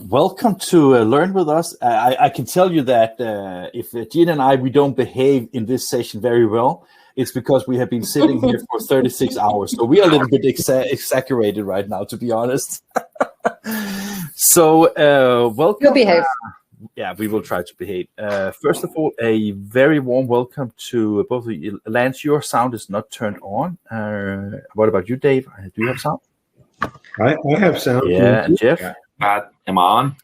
Welcome to Learn With Us. I can tell you that if Gina and we don't behave in this session very well, it's because we have been sitting here for 36 hours. So we are a little bit exaggerated right now, to be honest. So welcome. You'll behave. Yeah, we will try to behave. First of all, a very warm welcome to both of you. Lance, your sound is not turned on. What about you, Dave? Do you have sound? I have sound. Yeah, and Jeff? Am I on?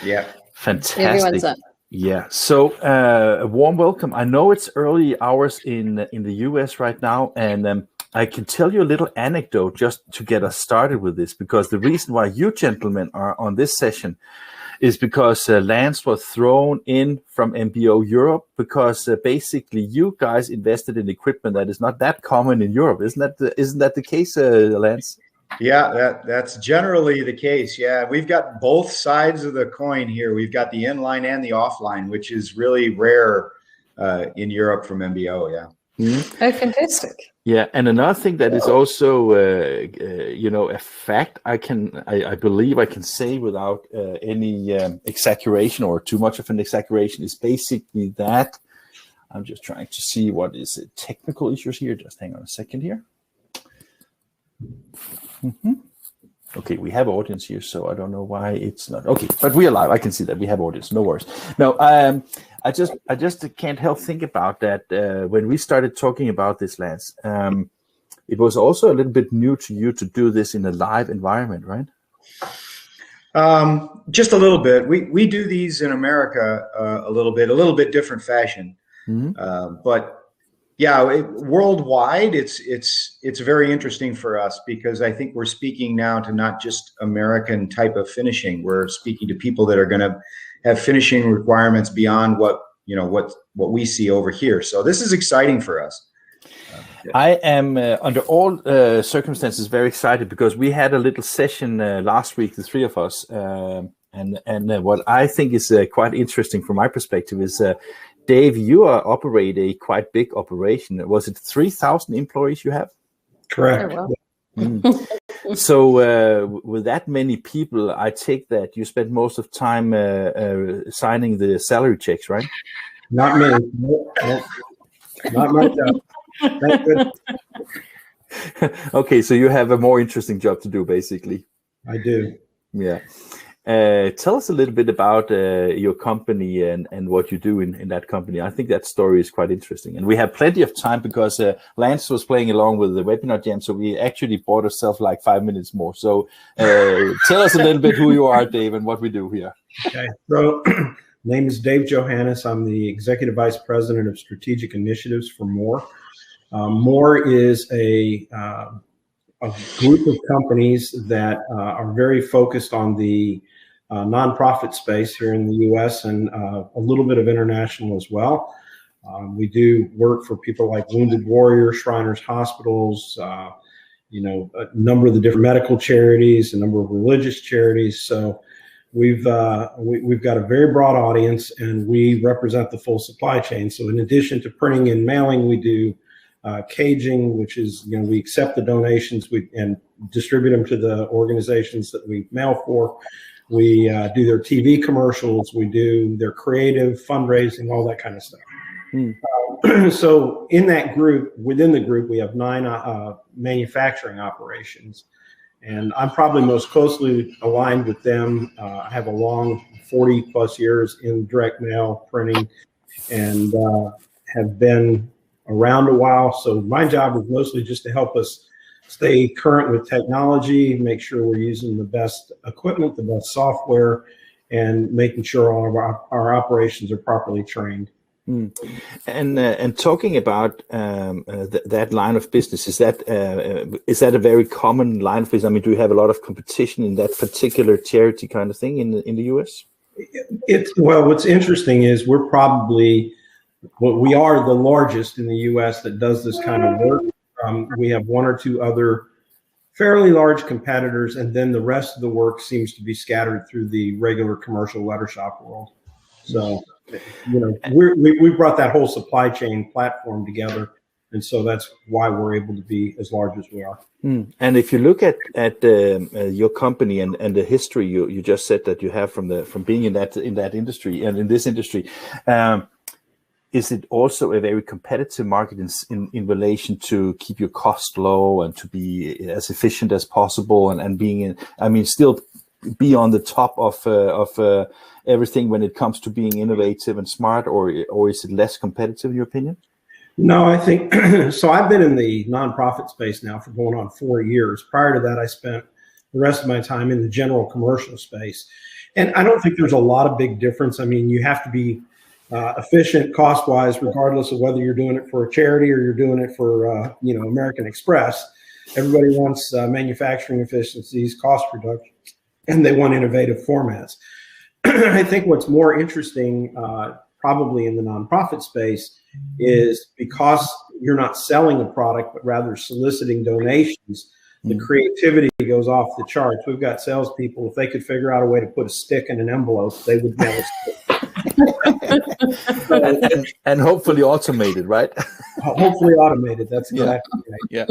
Yeah. Fantastic. Everyone's up. Yeah. So a warm welcome. I know it's early hours in the US right now, and I can tell you a little anecdote just to get us started with this, because the reason why you gentlemen are on this session is because Lance was thrown in from MBO Europe, because basically you guys invested in equipment that is not that common in Europe. Isn't that the case, Lance? Yeah, that's generally the case. Yeah, we've got both sides of the coin here. We've got the inline and the offline, which is really rare in Europe from MBO. Yeah. Mm-hmm. Oh, fantastic. Yeah, and another thing that is also, a fact I believe I can say without any exaggeration or too much of an exaggeration, is basically that I'm just trying to see what is technical issues here. Just hang on a second here. Mm-hmm. Okay, we have audience here, so I don't know why it's not okay, but we are live. I can see that we have audience. No worries. No, I just can't help think about that when we started talking about this, Lance. It was also a little bit new to you to do this in a live environment, right? Just a little bit. We do these in America a little bit different fashion, but. Yeah, worldwide, it's very interesting for us, because I think we're speaking now to not just American type of finishing. We're speaking to people that are going to have finishing requirements beyond what we see over here. So this is exciting for us. I am under all circumstances very excited, because we had a little session last week, the three of us, and what I think is quite interesting from my perspective is. Dave, you operate a quite big operation. Was it 3,000 employees you have? Correct. Oh, well. So with that many people, I take that you spend most of time signing the salary checks, right? Not me. Nope. Not my job. Thank goodness. Okay, so you have a more interesting job to do, basically. I do. Yeah. Tell us a little bit about your company and what you do in that company. I think that story is quite interesting. And we have plenty of time, because Lance was playing along with the webinar jam, so we actually bought ourselves like 5 minutes more. So tell us a little bit who you are, Dave, and what we do here. Okay, so name is Dave Johannes. I'm the Executive Vice President of Strategic Initiatives for More. More is a group of companies that are very focused on the nonprofit space here in the U.S. and a little bit of international as well. We do work for people like Wounded Warriors, Shriners Hospitals, a number of the different medical charities, a number of religious charities. So we've got a very broad audience, and we represent the full supply chain. So in addition to printing and mailing, we do caging, which is, we accept the donations and distribute them to the organizations that we mail for. We do their TV commercials. We do their creative fundraising, all that kind of stuff. So in that group, within the group, we have 9 manufacturing operations, and I'm probably most closely aligned with them. I have a long 40 plus years in direct mail printing, and have been around a while. So my job is mostly just to help us stay current with technology, make sure we're using the best equipment, the best software, and making sure all of our operations are properly trained. And talking about that line of business, is that a very common line of business? I mean, do you have a lot of competition in that particular charity kind of thing in the US? What's interesting is we are the largest in the US that does this kind of work. We have 1 or 2 other fairly large competitors, and then the rest of the work seems to be scattered through the regular commercial letter shop world. So, we brought that whole supply chain platform together And so that's why we're able to be as large as we are. And if you look at your company and the history you just said that you have from being in that industry and in this industry, is it also a very competitive market in relation to keep your cost low and to be as efficient as possible and being in, I mean, still be on the top of everything when it comes to being innovative and smart, or is it less competitive in your opinion? No, I think so. I've been in the nonprofit space now for going on 4 years. Prior to that, I spent the rest of my time in the general commercial space. And I don't think there's a lot of big difference. I mean, you have to be efficient cost-wise, regardless of whether you're doing it for a charity or you're doing it for, American Express. Everybody wants manufacturing efficiencies, cost reduction, and they want innovative formats. I think what's more interesting, probably in the nonprofit space, is because you're not selling a product, but rather soliciting donations, the creativity goes off the charts. We've got salespeople, if they could figure out a way to put a stick in an envelope, they would mail a stick. and hopefully automated, right? Hopefully automated. That's exactly right. Yeah.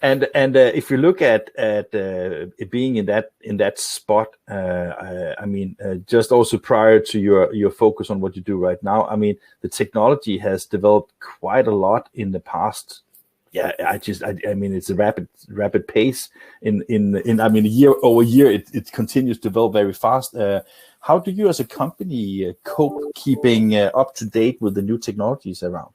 And if you look at it being in that spot, I mean, just also prior to your focus on what you do right now, I mean, the technology has developed quite a lot in the past. Yeah, I mean, it's a rapid pace. In I mean, year over year, it continues to develop very fast. How do you, as a company, cope keeping up to date with the new technologies around?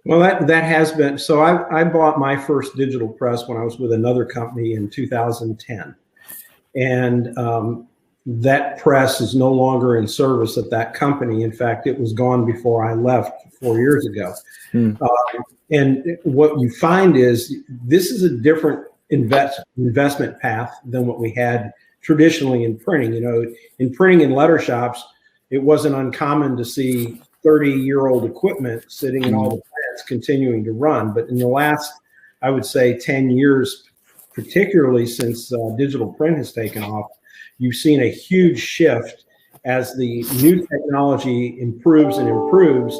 Well, that has been, so I bought my first digital press when I was with another company in 2010. And that press is no longer in service at that company. In fact, it was gone before I left 4 years ago. And what you find is this is a different investment path than what we had traditionally in printing. You know, in printing in letter shops, it wasn't uncommon to see 30-year-old equipment sitting in all the plants continuing to run. But in the last, I would say, 10 years, particularly since digital print has taken off, you've seen a huge shift as the new technology improves and improves.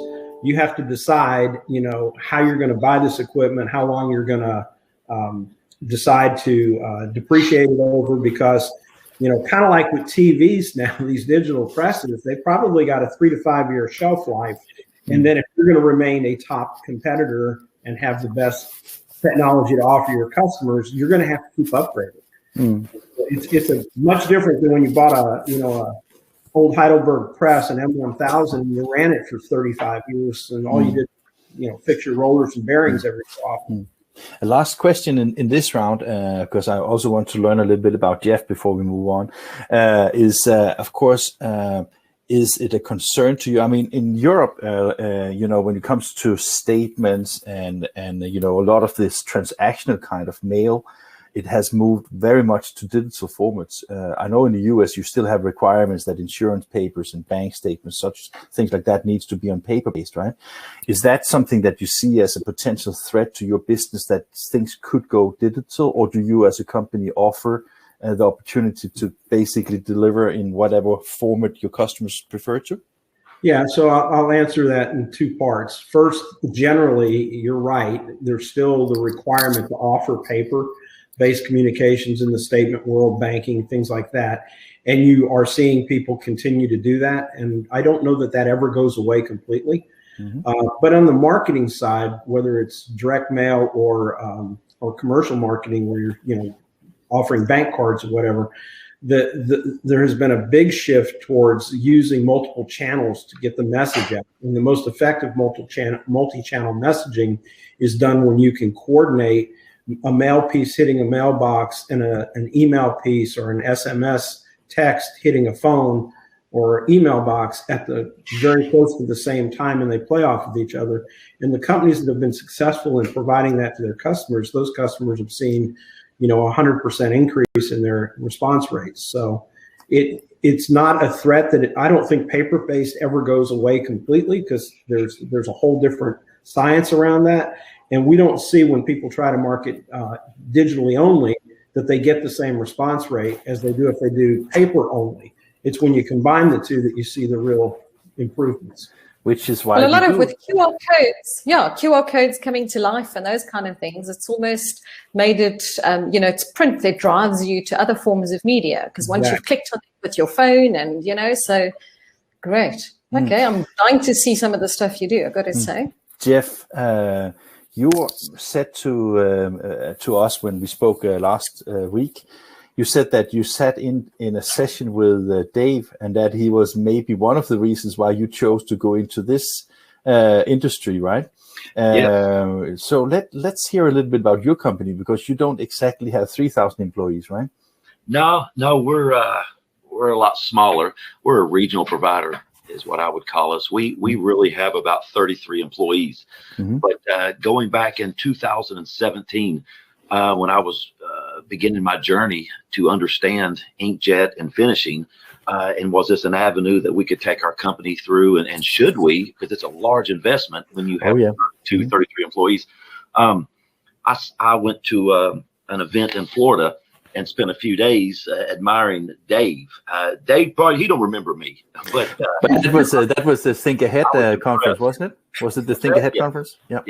You have to decide, how you're going to buy this equipment, how long you're going to decide to depreciate it over, because kind of like with TVs now, these digital presses, they probably got a 3 to 5 year shelf life. And then if you're going to remain a top competitor and have the best technology to offer your customers, you're going to have to keep upgrading. It's a much different than when you bought a old Heidelberg press, an M1000, and you ran it for 35 years, and all you did, fix your rollers and bearings every so often. A last question in this round, because I also want to learn a little bit about Jeff before we move on, is of course, is it a concern to you? I mean, in Europe, when it comes to statements and a lot of this transactional kind of mail, it has moved very much to digital formats. I know in the US, you still have requirements that insurance papers and bank statements, such things like that, needs to be on paper-based, right? Is that something that you see as a potential threat to your business, that things could go digital, or do you as a company offer the opportunity to basically deliver in whatever format your customers prefer to? Yeah, so I'll answer that in two parts. First, generally, you're right. There's still the requirement to offer paper-based communications in the statement world, banking, things like that. And you are seeing people continue to do that. And I don't know that ever goes away completely. But on the marketing side, whether it's direct mail or commercial marketing, where you're offering bank cards or whatever, there has been a big shift towards using multiple channels to get the message out. And the most effective multi-channel messaging is done when you can coordinate a mail piece hitting a mailbox and an email piece or an SMS text hitting a phone or email box at the very close to the same time, and they play off of each other. And the companies that have been successful in providing that to their customers, those customers have seen 100% increase in their response rates. So it's not a threat that I don't think paper-based ever goes away completely, because there's a whole different science around that. And we don't see, when people try to market digitally only, that they get the same response rate as they do if they do paper only. It's when you combine the two that you see the real improvements. which is why well, a lot of with QR codes, QR codes coming to life and those kind of things. It's almost made it, it's print that drives you to other forms of media, because once you've clicked on it with your phone and, so great. Okay, I'm dying to see some of the stuff you do, I've got to say. Jeff, you said to us when we spoke last week, you said that you sat in a session with Dave, and that he was maybe one of the reasons why you chose to go into this industry, right? Yes. So let's hear a little bit about your company, because you don't exactly have 3,000 employees, right? No, we're a lot smaller. We're a regional provider, is what I would call us. We really have about 33 employees. But going back in 2017, when I was beginning my journey to understand inkjet and finishing, and was this an avenue that we could take our company through, and should we, because it's a large investment when you have 33 employees. I went to an event in Florida and spent a few days admiring Dave. Dave, probably he don't remember me, but that was the Think Ahead conference, wasn't it? Was it the Think Ahead conference? Yeah.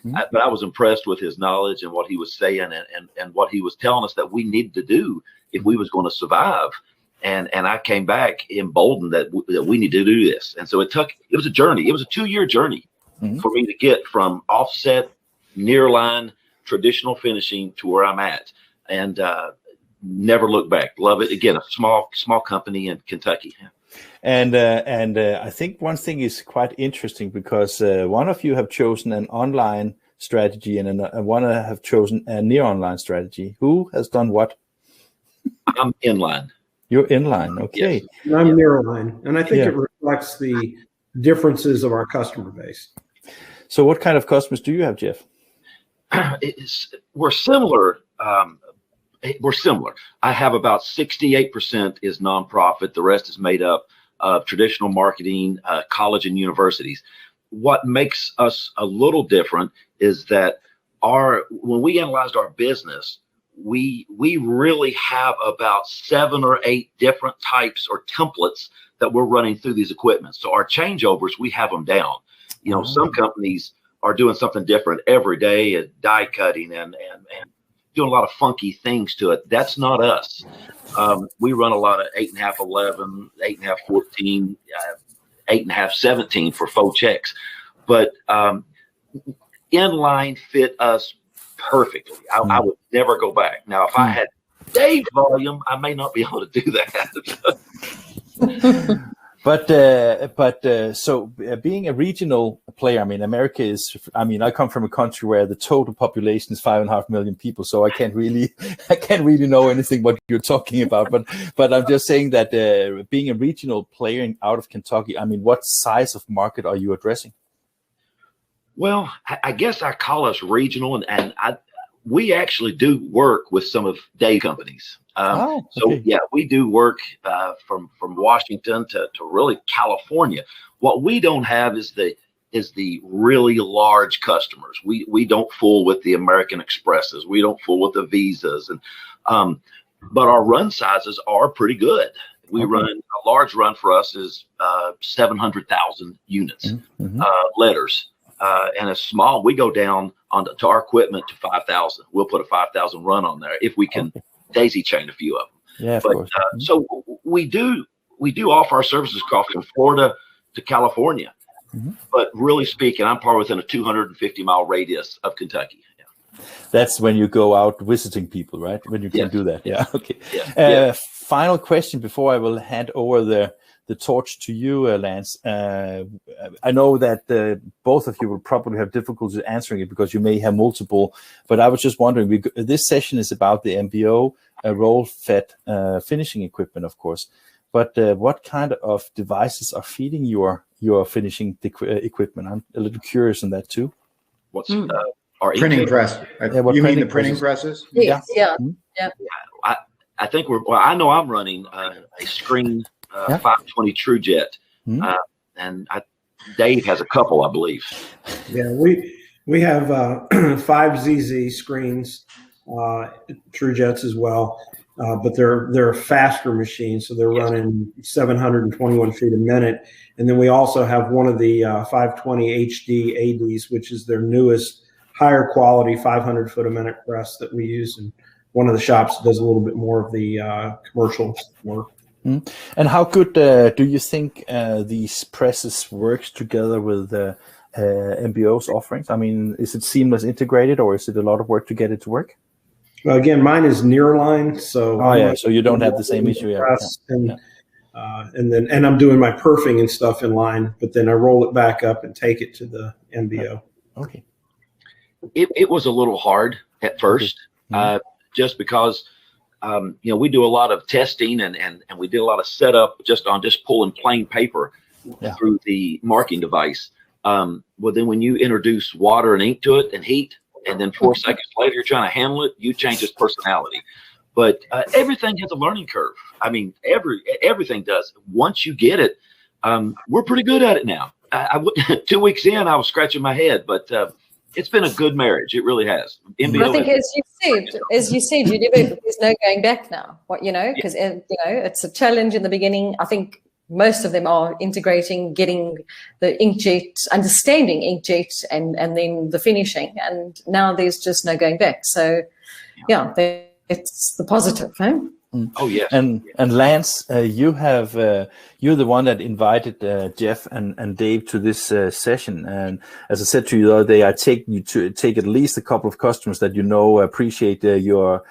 But I was impressed with his knowledge and what he was saying, and what he was telling us that we needed to do if we was going to survive. And I came back emboldened that we need to do this. And so it was a journey. It was a 2-year journey for me to get from offset, nearline, traditional finishing to where I'm at. And never look back. Love it. Again, a small company in Kentucky. And I think one thing is quite interesting, because one of you have chosen an online strategy, and one have chosen a near online strategy. Who has done what? I'm inline. You're inline, okay. Yes. And I'm near line, and I think it reflects the differences of our customer base. So what kind of customers do you have, Jeff? We're similar. We're similar. I have about 68% is nonprofit. The rest is made up of traditional marketing, college and universities. What makes us a little different is that when we analyzed our business, we really have about 7 or 8 different types or templates that we're running through these equipment. So our changeovers, we have them down. Some companies are doing something different every day, die cutting and doing a lot of funky things to it. That's not us. We run a lot of 8.5 11, 8.5 14, 8.5 17 for faux checks, but inline fit us perfectly. I would never go back. Now, if I had Dave's volume, I may not be able to do that. But so being a regional player, America is, I come from a country where the total population is 5.5 million people. So I can't really know anything what you're talking about. But I'm just saying that being a regional player out of Kentucky, what size of market are you addressing? Well, I guess I call us regional, and we actually do work with some of Dave's companies. So we do work from Washington to really California. What we don't have is the really large customers. We don't fool with the American Expresses. We don't fool with the Visas, but our run sizes are pretty good. We run a large run for us is 700,000 units, letters. And a small, we go down to our equipment to 5,000. We'll put a 5,000 run on there if we can daisy chain a few of them. Yeah, of course. So we do offer our services from Florida to California. But really speaking, I'm probably within a 250-mile radius of Kentucky. That's when you go out visiting people, right? When you can do that. Yeah. Okay. Final question before I will hand over the torch to you, Lance. I know that both of you will probably have difficulty answering it because you may have multiple, but I was just wondering, this session is about the MBO roll-fed finishing equipment, of course, but what kind of devices are feeding your finishing equipment? I'm a little curious on that too. What's our printing press? You mean the printing presses? Yes, yeah. I think I know I'm running a screen 520 TrueJet, and Dave has a couple, I believe. Yeah, we have 5 ZZ screens, TrueJets as well, but they're a faster machine, so they're running 721 feet a minute. And then we also have one of the 520 HD ADs, which is their newest, higher quality 500 foot a minute press that we use in one of the shops that does a little bit more of the commercial work. Mm. And how good do you think these presses works together with MBO's offerings? I mean, is it seamless integrated, or is it a lot of work to get it to work? Well, again, mine is nearline, so so you don't have the same issue. And I'm doing my perfing and stuff in line, but then I roll it back up and take it to the MBO. Okay. It was a little hard at first, just because we do a lot of testing and we did a lot of setup just pulling plain paper through the marking device. Well, then when you introduce water and ink to it and heat, and then 4 seconds later you're trying to handle it, you change its personality. But everything has a learning curve. I mean, everything does. Once you get it, we're pretty good at it now. 2 weeks in, I was scratching my head, but it's been a good marriage. It really has. MBO, I think, as you said, there's no going back now. Because it's a challenge in the beginning. I think most of them are integrating, getting the inkjet, understanding inkjet, and then the finishing. And now there's just no going back. So, it's the positive, huh? Oh yeah. And Lance, you're the one that invited Jeff and Dave to this session. And as I said to you the other day, I take you to take at least a couple of customers that appreciate your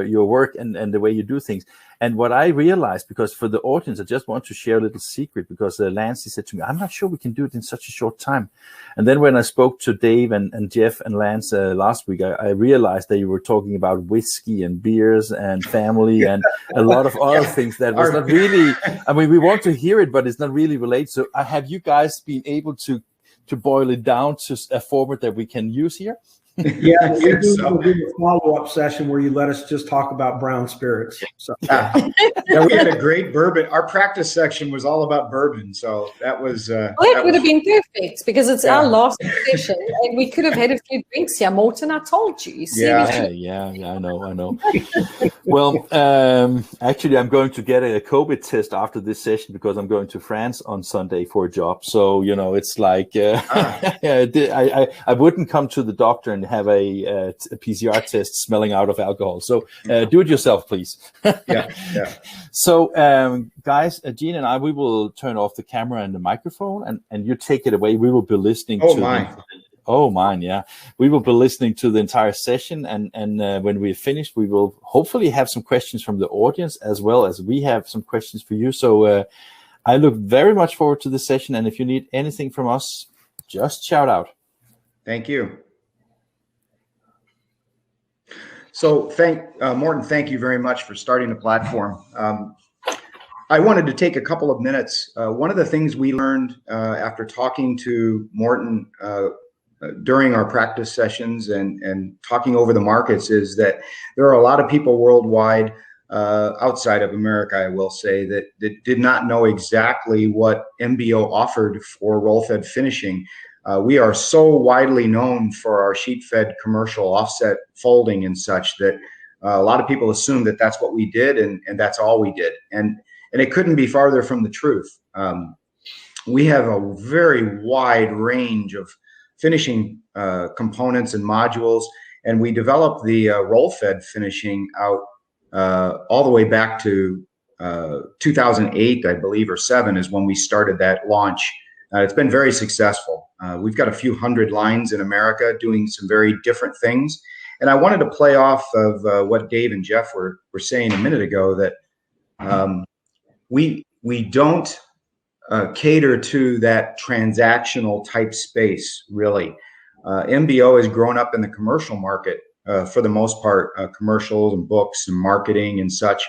work and the way you do things. And what I realized, because for the audience, I just want to share a little secret, because Lance, he said to me, I'm not sure we can do it in such a short time. And then when I spoke to Dave and Jeff and Lance last week, I realized that you were talking about whiskey and beers and family and a lot of other things that was not really, I mean, we want to hear it, but it's not really related. So have you guys been able to boil it down to a format that we can use here? Yeah, we'll do a follow-up session where you let us just talk about brown spirits. So. We had a great bourbon. Our practice section was all about bourbon, so that was. That would have been perfect, because it's our last session, and we could have had a few drinks here. Morton, I told you. I know. Well, actually, I'm going to get a COVID test after this session, because I'm going to France on Sunday for a job. So it's like I wouldn't come to the doctor and have a PCR test smelling out of alcohol. So do it yourself, please. Yeah. So guys, Gene and I, we will turn off the camera and the microphone, and you take it away. We will be listening we will be listening to the entire session, and when we're finished, we will hopefully have some questions from the audience, as well as we have some questions for you. So I look very much forward to the session, and if you need anything from us, just shout out. Thank you. So Morton, thank you very much for starting the platform. I wanted to take a couple of minutes. One of the things we learned after talking to Morton during our practice sessions and talking over the markets is that there are a lot of people worldwide, outside of America, I will say, that did not know exactly what MBO offered for roll-fed finishing. We are so widely known for our sheet-fed commercial offset folding and such that a lot of people assume that that's what we did, and that's all we did. And it couldn't be farther from the truth. We have a very wide range of finishing components and modules, and we developed the roll-fed finishing out all the way back to 2008, I believe, or 7 is when we started that launch. It's been very successful. We've got a few hundred lines in America doing some very different things. And I wanted to play off of what Dave and Jeff were saying a minute ago, that we don't cater to that transactional type space, really. MBO has grown up in the commercial market for the most part, commercials and books and marketing and such.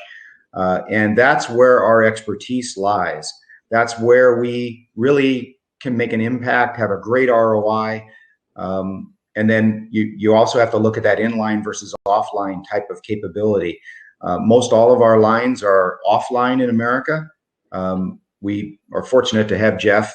And that's where our expertise lies. That's where we really can make an impact, have a great ROI. And then you also have to look at that inline versus offline type of capability. Most all of our lines are offline in America. We are fortunate to have Jeff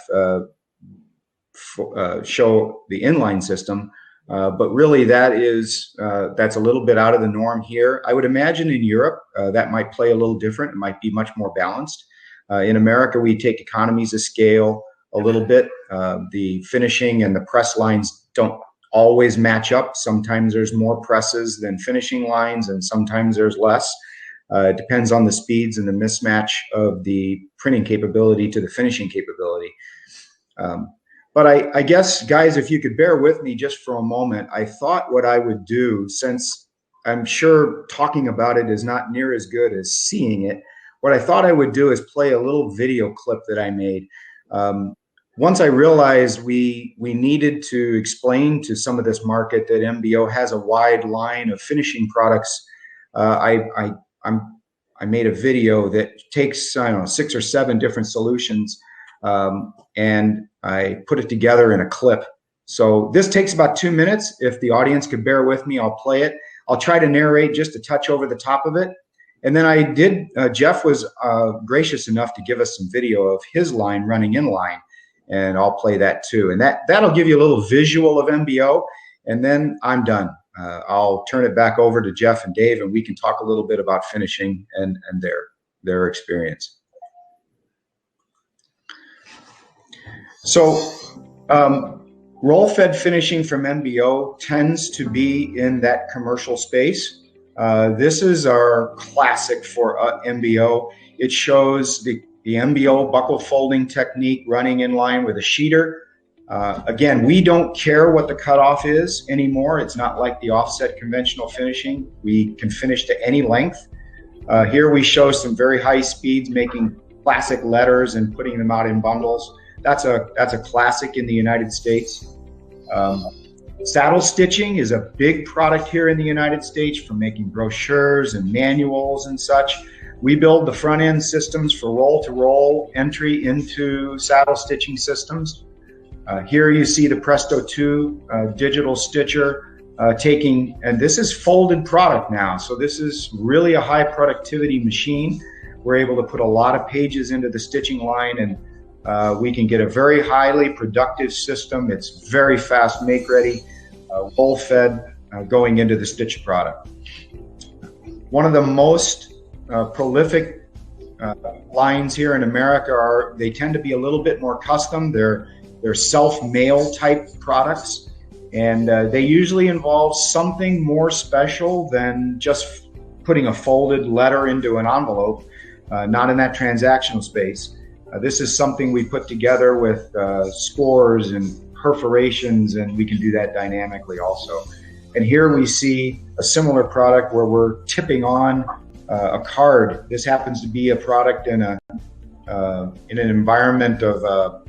show the inline system, But really, that's a little bit out of the norm here. I would imagine in Europe that might play a little different. It might be much more balanced. In America, we take economies of scale a little bit. The finishing and the press lines don't always match up. Sometimes there's more presses than finishing lines, and sometimes there's less. It depends on the speeds and the mismatch of the printing capability to the finishing capability. But I guess, guys, if you could bear with me just for a moment, I thought what I would do, since I'm sure talking about it is not near as good as seeing it, what I thought I would do is play a little video clip that I made. Once I realized we needed to explain to some of this market that MBO has a wide line of finishing products, I made a video that takes, I don't know, 6 or 7 different solutions, and I put it together in a clip. So this takes about 2 minutes. If the audience could bear with me, I'll play it. I'll try to narrate just a touch over the top of it. And then Jeff was gracious enough to give us some video of his line running in line, and I'll play that too. And that'll give you a little visual of MBO, and then I'm done. I'll turn it back over to Jeff and Dave, and we can talk a little bit about finishing and their experience. So roll-fed finishing from MBO tends to be in that commercial space. This is our classic for MBO. It shows the MBO buckle folding technique running in line with a sheeter. Again, we don't care what the cutoff is anymore. It's not like the offset conventional finishing. We can finish to any length. Here we show some very high speeds, making classic letters and putting them out in bundles. That's a classic in the United States. Saddle stitching is a big product here in the United States for making brochures and manuals and such. We build the front end systems for roll-to-roll entry into saddle stitching systems. Here you see the Presto 2 digital stitcher and this is folded product now. So this is really a high productivity machine. We're able to put a lot of pages into the stitching line, and we can get a very highly productive system. It's very fast make ready, roll fed, going into the stitch product. One of the most prolific lines here in America they tend to be a little bit more custom. They're self-mail type products, and they usually involve something more special than just putting a folded letter into an envelope, not in that transactional space. This is something we put together with scores and perforations, and we can do that dynamically also. And here we see a similar product where we're tipping on a card. This happens to be a product in an environment of a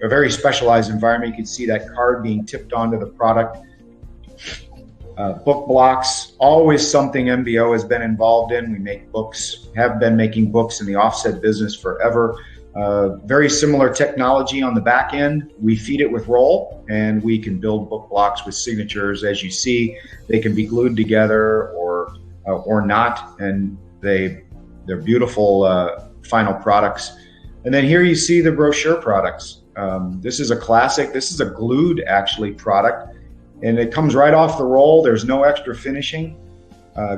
very specialized environment. You can see that card being tipped onto the product. Book blocks, always something MBO has been involved in. We make books, have been making books in the offset business forever. Very similar technology on the back end. We feed it with roll, and we can build book blocks with signatures. As you see, they can be glued together or not, and they're beautiful final products. And then here you see the brochure products. This is a classic. This is a glued actually product, and it comes right off the roll. There's no extra finishing.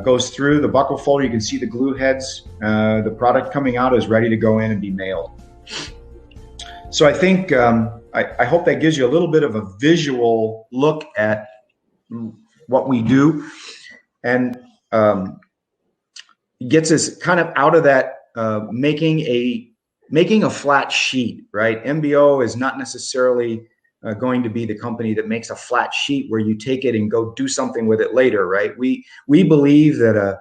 Goes through the buckle folder. You can see the glue heads. The product coming out is ready to go in and be mailed. So I think I hope that gives you a little bit of a visual look at what we do, and gets us kind of out of that making a flat sheet, right? MBO is not necessarily going to be the company that makes a flat sheet where you take it and go do something with it later, right? We believe that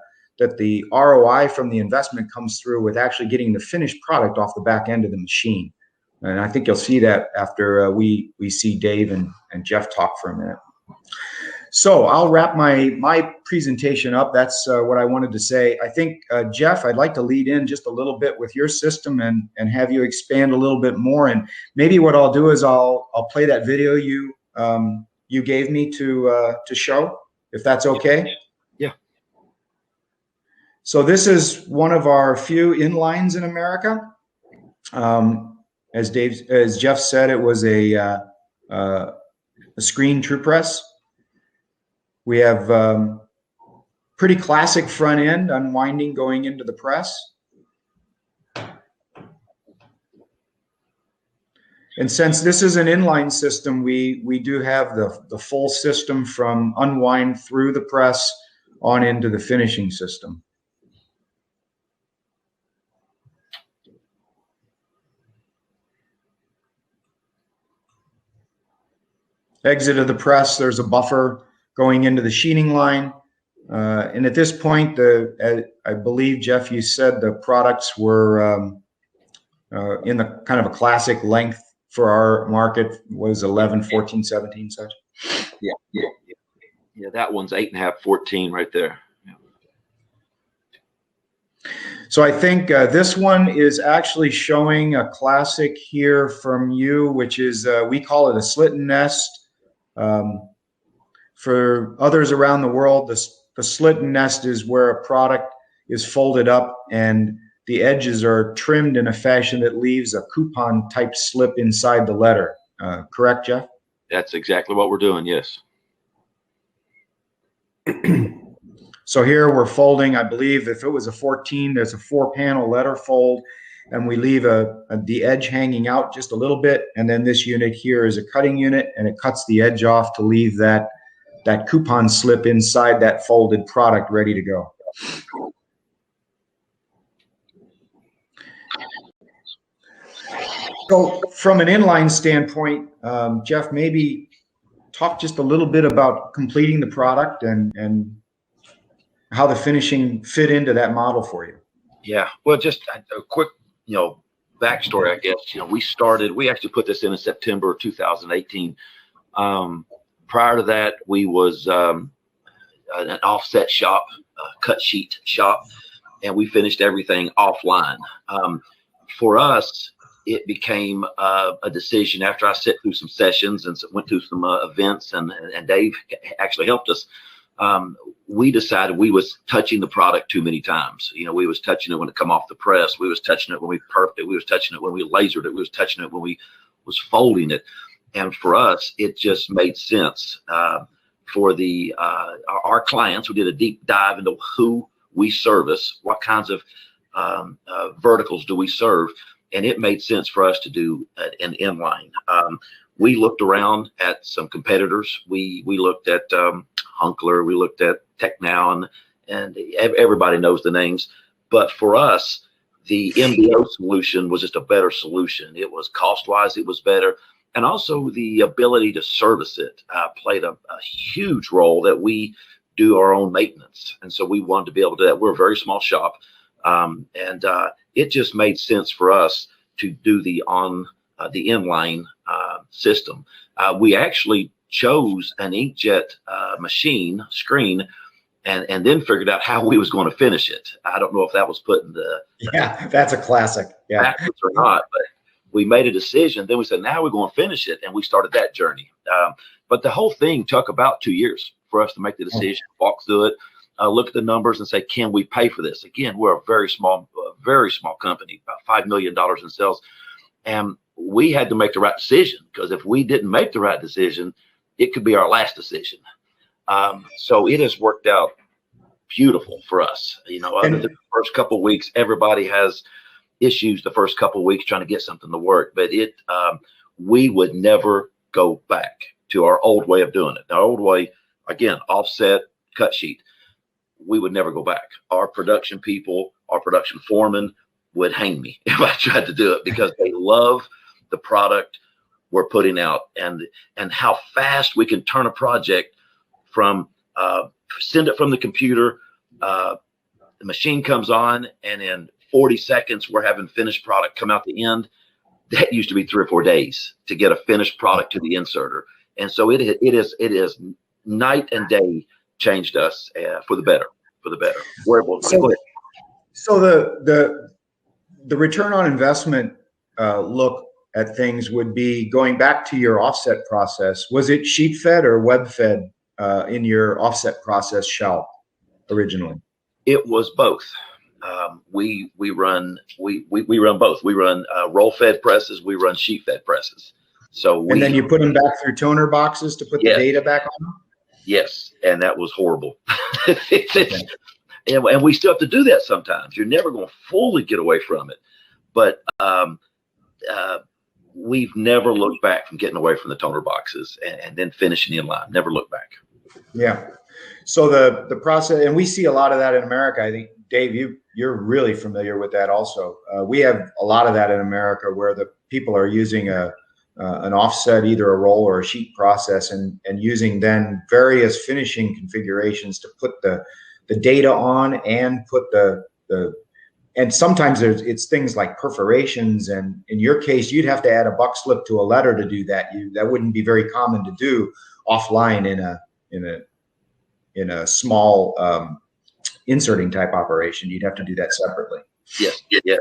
the ROI from the investment comes through with actually getting the finished product off the back end of the machine. And I think you'll see that after we see Dave and Jeff talk for a minute. So I'll wrap my presentation up. That's what I wanted to say. I think, Jeff, I'd like to lead in just a little bit with your system and have you expand a little bit more. And maybe what I'll do is I'll play that video you gave me to show, if that's okay. Yeah. So this is one of our few inlines in America. As Jeff said, it was a screen true press. We have pretty classic front end unwinding going into the press. And since this is an inline system, we do have the full system from unwind through the press on into the finishing system. Exit of the press, there's a buffer going into the sheeting line. And at this point, I believe, Jeff, you said the products were in the kind of a classic length for our market was 11, 14, 17 such. Yeah, that one's 8.5, 14 right there. Yeah. So I think this one is actually showing a classic here from you, which is, we call it a slit and nest. For others around the world, the slit and nest is where a product is folded up and the edges are trimmed in a fashion that leaves a coupon type slip inside the letter. Correct, Jeff? That's exactly what we're doing, yes. So here we're folding, I believe if it was a 14, there's a 4-panel letter fold, and we leave the edge hanging out just a little bit. And then this unit here is a cutting unit, and it cuts the edge off to leave that coupon slip inside that folded product ready to go. So from an inline standpoint, Jeff, maybe talk just a little bit about completing the product and how the finishing fit into that model for you. Yeah, well, just a quick, backstory, I guess. We actually put this in September 2018. Prior to that, we was an offset shop, cut sheet shop, and we finished everything offline. For us, it became a decision after I sat through some sessions and went to some events, and Dave actually helped us. We decided we was touching the product too many times. We was touching it when it come off the press. We was touching it when we perfed it. We was touching it when we lasered it. We was touching it when we was folding it. And for us, it just made sense for our clients. We did a deep dive into who we service, what kinds of verticals do we serve, and it made sense for us to do an inline. We looked around at some competitors. We looked at Hunkler. We looked at TechNow, and everybody knows the names. But for us, the MBO solution was just a better solution. It was cost-wise, it was better. And also the ability to service it played a huge role, that we do our own maintenance. And so we wanted to be able to do that. We're a very small shop. And it just made sense for us to do the inline system. We actually chose an inkjet machine screen and then figured out how we was going to finish it. I don't know if that was put in the that's a classic backwards or not, but we made a decision. Then we said, now we're going to finish it, and we started that journey. But the whole thing took about 2 years for us to make the decision, walk through it, look at the numbers, and say, can we pay for this? Again, we're a very small company, about $5 million in sales, and we had to make the right decision, because if we didn't make the right decision, it could be our last decision. So it has worked out beautiful for us. Other than the first couple of weeks, everybody has issues the first couple of weeks trying to get something to work, but we would never go back to our old way of doing it. Our old way, again, offset, cut sheet. We would never go back. Our production people, our production foreman would hang me if I tried to do it, because they love the product we're putting out, and how fast we can turn a project from send it from the computer, the machine comes on, and in 40 seconds we're having finished product come out the end. That used to be 3 or 4 days to get a finished product to the inserter. And so it is night and day changed us for the better. So the return on investment look at things would be going back to your offset process. Was it sheet fed or web fed in your offset process shell originally? It was both. We run both. We run roll fed presses. We run sheet fed presses. And then you put them back through toner boxes to put the data back on them? Yes, and that was horrible. And we still have to do that sometimes. You're never going to fully get away from it, but we've never looked back from getting away from the toner boxes and then finishing in line. Never looked back. Yeah. So the process, and we see a lot of that in America. I think, Dave, you're really familiar with that also. We have a lot of that in America where the people are using an offset, either a roll or a sheet process, and using then various finishing configurations to put the data on and put and sometimes it's things like perforations, and in your case you'd have to add a buck slip to a letter to do that. That wouldn't be very common to do offline in a small inserting type operation. You'd have to do that separately. Yes. Yeah.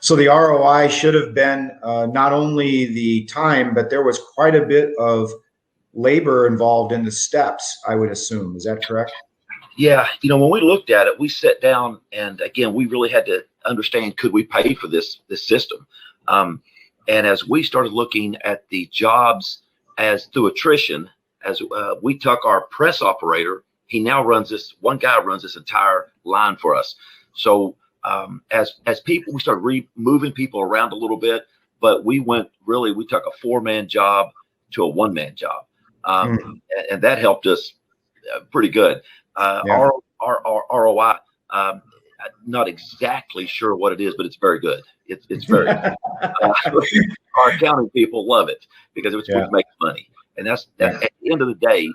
So the ROI should have been not only the time, but there was quite a bit of labor involved in the steps, I would assume. Is that correct? Yeah. When we looked at it, we sat down, and again, we really had to understand, could we pay for this system? And as we started looking at the jobs as through attrition, as we took our press operator, he now runs this, one guy runs this entire line for us. So as people, we started moving people around a little bit, but we took a 4-man job to a 1-man job. And that helped us pretty good. Our ROI, not exactly sure what it is, but it's very good. It's very good. Our accounting people love it because it's what makes money. And that's at the end of the day,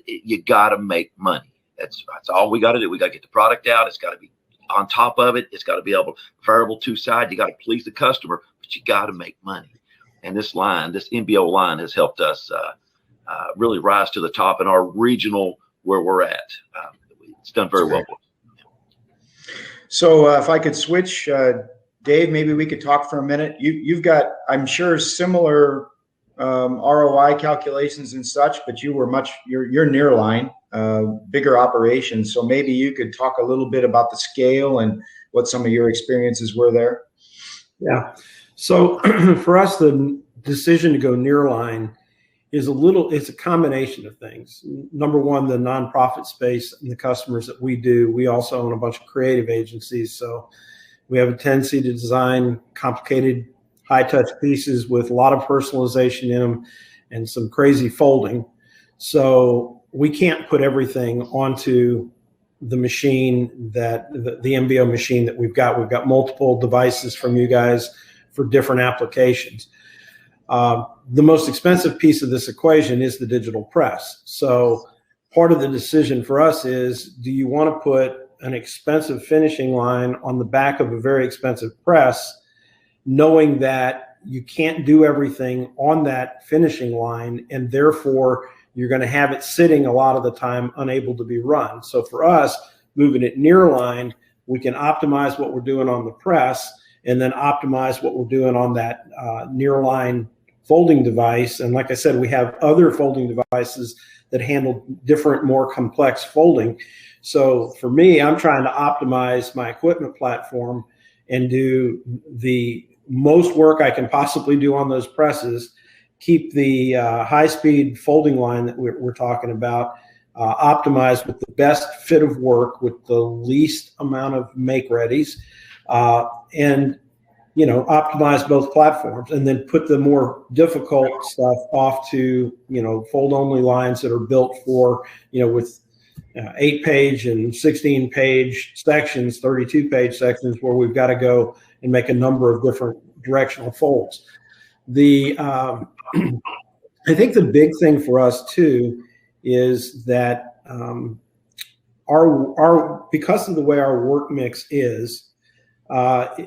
you got to make money. That's all we got to do. We got to get the product out. It's got to be on top of it. It's got to be able variable 2-side. You got to please the customer, but you got to make money. And this MBO line has helped us really rise to the top in our regional where we're at. It's done very well. So if I could switch, Dave, maybe we could talk for a minute. You've got, I'm sure, similar ROI calculations and such, but you're nearline, bigger operations. So maybe you could talk a little bit about the scale and what some of your experiences were there. Yeah. So for us, the decision to go nearline it's a combination of things. Number one, the nonprofit space and the customers that we do. We also own a bunch of creative agencies. So we have a tendency to design complicated, high-touch pieces with a lot of personalization in them and some crazy folding. So we can't put everything onto the machine the MBO machine that we've got. We've got multiple devices from you guys for different applications. The most expensive piece of this equation is the digital press. So part of the decision for us is, do you want to put an expensive finishing line on the back of a very expensive press, knowing that you can't do everything on that finishing line, and therefore you're going to have it sitting a lot of the time unable to be run. So for us, moving it nearline, we can optimize what we're doing on the press and then optimize what we're doing on that nearline folding device. And like I said, we have other folding devices that handle different, more complex folding. So for me, I'm trying to optimize my equipment platform and do the most work I can possibly do on those presses, keep the high-speed folding line that we're talking about optimized with the best fit of work with the least amount of make-readies, and optimize both platforms, and then put the more difficult stuff off to, fold-only lines that are built for, with 8-page and 16-page sections, 32-page sections, where we've got to go and make a number of different directional folds. I think the big thing for us too is that because of the way our work mix is,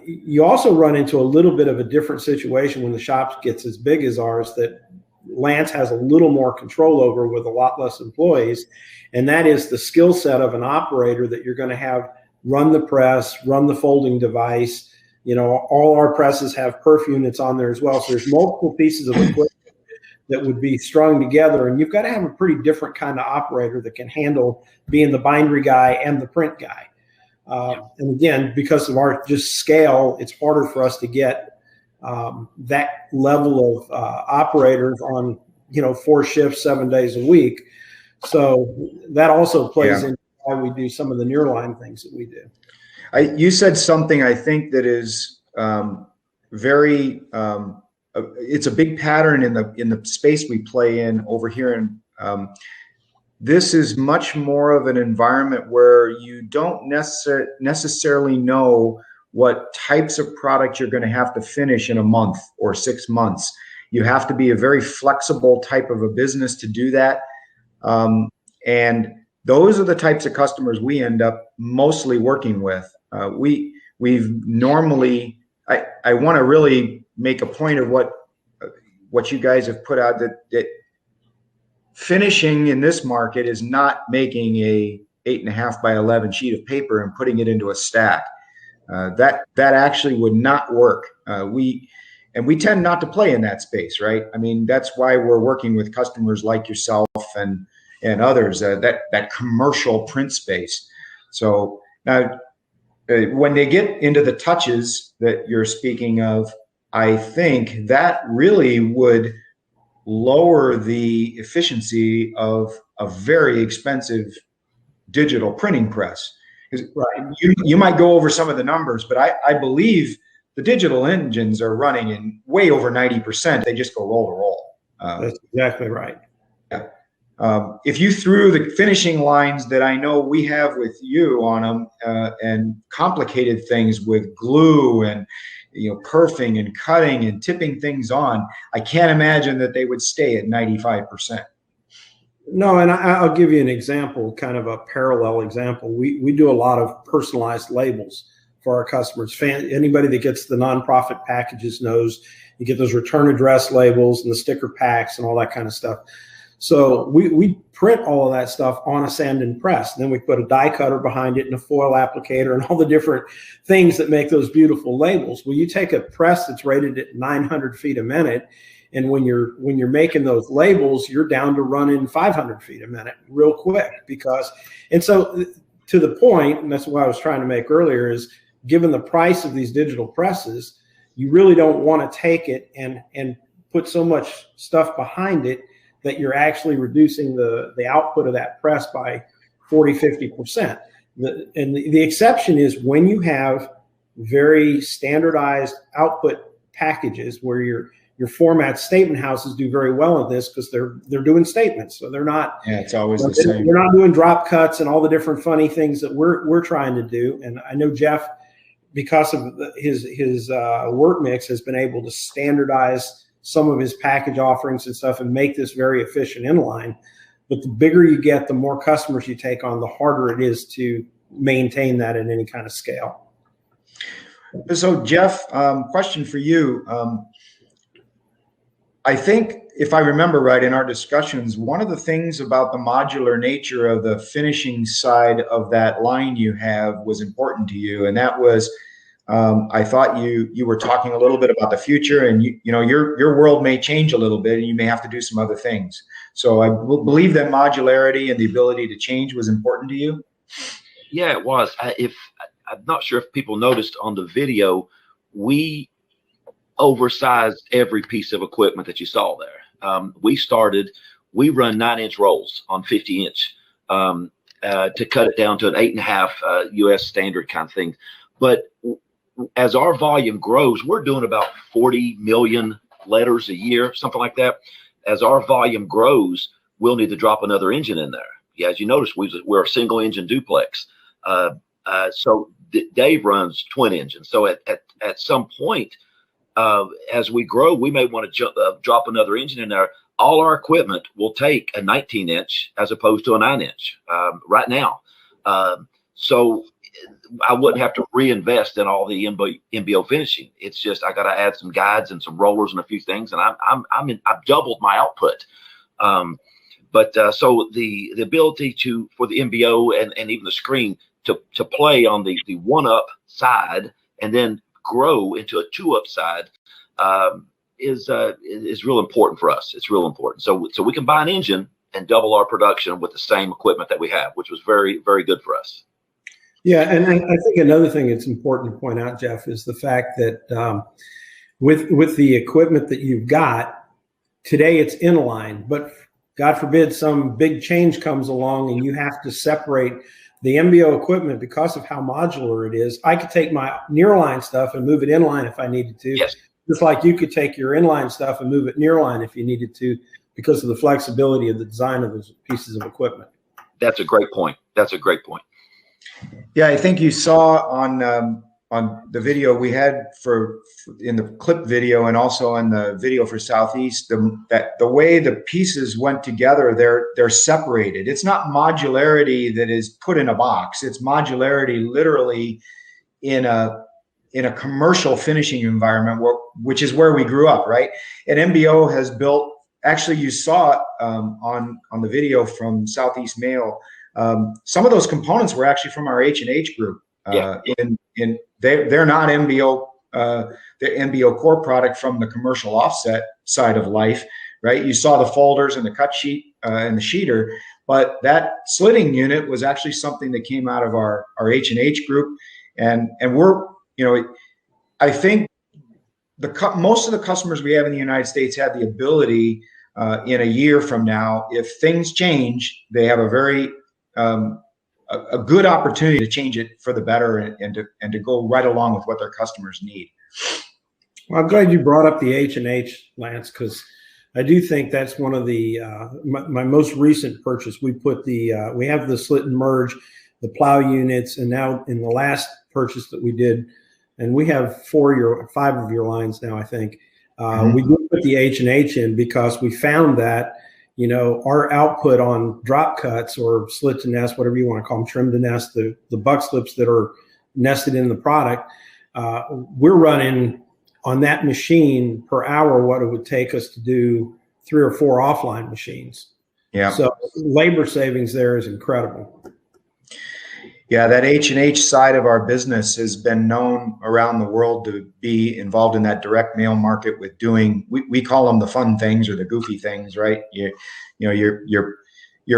you also run into a little bit of a different situation when the shop gets as big as ours, that Lance has a little more control over with a lot less employees. And that is the skill set of an operator that you're going to have run the press, run the folding device. All our presses have perf units on there as well. So there's multiple pieces of equipment that would be strung together. And you've got to have a pretty different kind of operator that can handle being the bindery guy and the print guy. And again, because of our just scale, it's harder for us to get that level of operators on 4 shifts, 7 days a week. So that also plays into why we do some of the nearline things that we do. You said something I think that is very. It's a big pattern in the space we play in over here, and this is much more of an environment where you don't necessarily know what types of product you're going to have to finish in a month or 6 months. You have to be a very flexible type of a business to do that. And those are the types of customers we end up mostly working with. We've normally, I want to really make a point of what you guys have put out, that finishing in this market is not making a 8.5 by 11 sheet of paper and putting it into a stack. That actually would not work. We tend not to play in that space, right? I mean, that's why we're working with customers like yourself and others, that commercial print space. So now, when they get into the touches that you're speaking of, I think that really would lower the efficiency of a very expensive digital printing press. Right. You might go over some of the numbers, but I believe the digital engines are running in way over 90%. They just go roll to roll. That's exactly right. Yeah. If you threw the finishing lines that I know we have with you on them and complicated things with glue and perfing and cutting and tipping things on, I can't imagine that they would stay at 95%. No, and I'll give you an example, kind of a parallel example. We do a lot of personalized labels for our customers. Anybody that gets the nonprofit packages knows you get those return address labels and the sticker packs and all that kind of stuff. So we print all of that stuff on a sand and press. Then we put a die cutter behind it and a foil applicator and all the different things that make those beautiful labels. Well, you take a press that's rated at 900 feet a minute, and when you're making those labels, you're down to running 500 feet a minute real quick. And so to the point, and that's what I was trying to make earlier, is given the price of these digital presses, you really don't want to take it and put so much stuff behind it that you're actually reducing the output of that press by 40-50%. The exception is when you have very standardized output packages where your format statement houses do very well at this because they're doing statements. So they're not. Yeah, it's always the same. They're not doing drop cuts and all the different funny things that we're trying to do. And I know Jeff, because of his work mix, has been able to standardize some of his package offerings and stuff and make this very efficient inline. But the bigger you get, the more customers you take on, the harder it is to maintain that at any kind of scale. So Jeff, question for you. I think if I remember right in our discussions, one of the things about the modular nature of the finishing side of that line you have was important to you. And that was, I thought you were talking a little bit about the future, and your world may change a little bit and you may have to do some other things. So I believe that modularity and the ability to change was important to you. Yeah, it was. I'm not sure if people noticed on the video, we oversized every piece of equipment that you saw there. We run 9-inch rolls on 50-inch to cut it down to an 8.5 US standard kind of thing. But as our volume grows, we're doing about 40 million letters a year, something like that. As our volume grows, we'll need to drop another engine in there. Yeah, as you notice, we're a single engine duplex. So Dave runs twin engines. So at some point, as we grow, we may want to drop another engine in there. All our equipment will take a 19-inch as opposed to a 9-inch right now. So I wouldn't have to reinvest in all the MBO finishing. It's just I got to add some guides and some rollers and a few things, and I've doubled my output. So the ability for the MBO and even the screen to play on the 1-up side and then grow into a 2-up side is real important for us. It's real important. So we can buy an engine and double our production with the same equipment that we have, which was very, very good for us. Yeah, and I think another thing that's important to point out, Jeff, is the fact that with the equipment that you've got, Today it's inline, but God forbid some big change comes along and you have to separate the MBO equipment because of how modular it is. I could take my nearline stuff and move it inline if I needed to. Yes. Just like you could take your inline stuff and move it nearline if you needed to, because of the flexibility of the design of those pieces of equipment. That's a great point. That's a great point. Yeah, I think you saw on the video we had in the clip video and also on the video for Southeast, that the way the pieces went together, they're separated. It's not modularity that is put in a box. It's modularity literally in a commercial finishing environment, which is where we grew up, right? And MBO has built. Actually, you saw it on the video from Southeast Mail. Some of those components were actually from our H&H group. They're not MBO. They're MBO core product from the commercial offset side of life, right? You saw the folders and the cut sheet and the sheeter, but that slitting unit was actually something that came out of our H&H group, and we're, I think most of the customers we have in the United States have the ability in a year from now, if things change, they have a very a good opportunity to change it for the better and to go right along with what their customers need. Well, I'm glad you brought up the H&H, Lance, because I do think that's one of the my most recent purchase. We put we have the slit and merge, the plow units, and now in the last purchase that we did, and we have 5 of your lines now, I think. We did put the H&H in because we found that, our output on drop cuts or slit to nest, whatever you want to call them, trim to nest, the buck slips that are nested in the product, we're running on that machine per hour what it would take us to do 3 or 4 offline machines. Yeah. So labor savings there is incredible. Yeah, that H&H side of our business has been known around the world to be involved in that direct mail market with doing, we call them the fun things or the goofy things, right? You're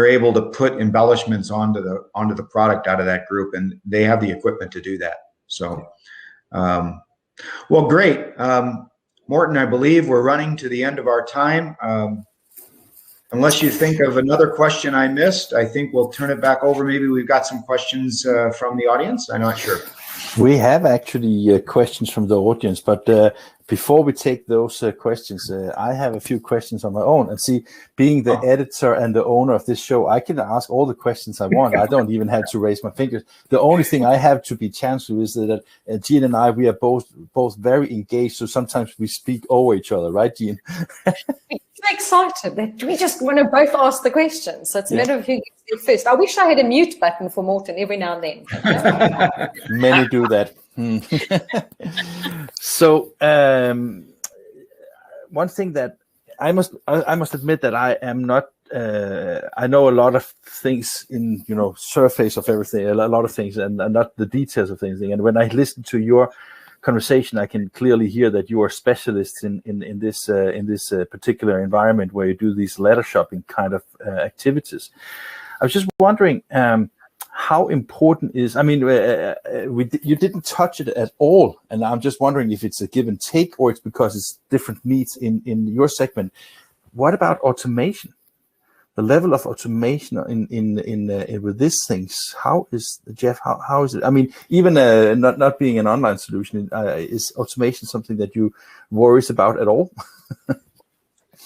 able to put embellishments onto the product out of that group, and they have the equipment to do that. So, well, great. Morton, I believe we're running to the end of our time. Unless you think of another question I missed, I think we'll turn it back over. Maybe we've got some questions from the audience. I'm not sure. We have actually questions from the audience, but before we take those questions, I have a few questions on my own. And see, being the editor and the owner of this show, I can ask all the questions I want. I don't even have to raise my fingers. The only thing I have to be challenged to is that Jean and I, we are both very engaged, so sometimes we speak over each other, right, Jean? I'm excited that we just want to both ask the questions. So it's a matter of who gets it first. I wish I had a mute button for Morton every now and then. Many do that. So one thing that I must admit that I am not. I know a lot of things in surface of everything, a lot of things, and not the details of things. And when I listen to your conversation, I can clearly hear that you are specialists in this particular environment where you do these letter shopping kind of activities. I was just wondering how important is. I mean, you didn't touch it at all, and I'm just wondering if it's a give and take or it's because it's different needs in your segment. What about automation? The level of automation in with these things, how is Jeff? How is it? I mean, even not being an online solution, is automation something that you worries about at all?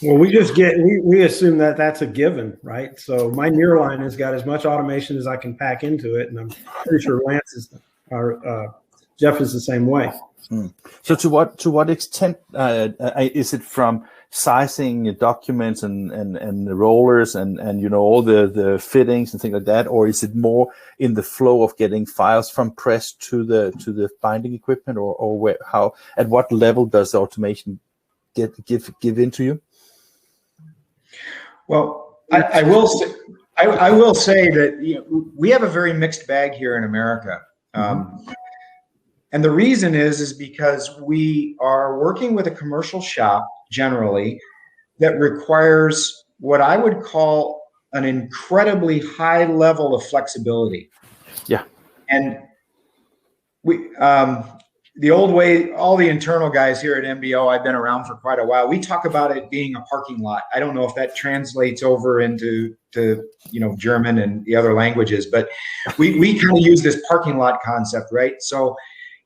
Well, we assume that that's a given, right? So my Nearline has got as much automation as I can pack into it, and I'm pretty sure Jeff is the same way. So to what extent is it from sizing documents and the rollers and all the fittings and things like that, or is it more in the flow of getting files from press to the binding equipment, or how at what level does the automation give into you? Well, I will say that we have a very mixed bag here in America. And the reason is because we are working with a commercial shop generally that requires what I would call an incredibly high level of flexibility. Yeah. And the old way, all the internal guys here at MBO, I've been around for quite a while. We talk about it being a parking lot. I don't know if that translates over into German and the other languages, but we kind of use this parking lot concept, right? So,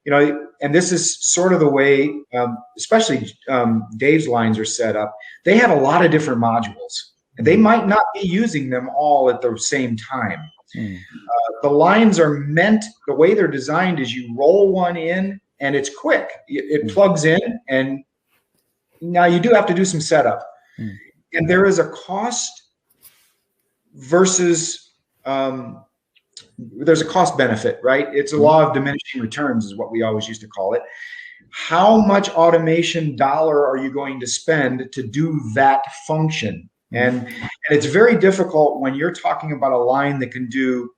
and this is sort of the way, especially Dave's lines are set up. They have a lot of different modules, and they might not be using them all at the same time. The lines are meant, the way they're designed is you roll one in and it's quick. It plugs in, and now you do have to do some setup. And there is a cost versus, there's a cost benefit, right? It's a law of diminishing returns is what we always used to call it. How much automation dollar are you going to spend to do that function? And it's very difficult when you're talking about a line that can do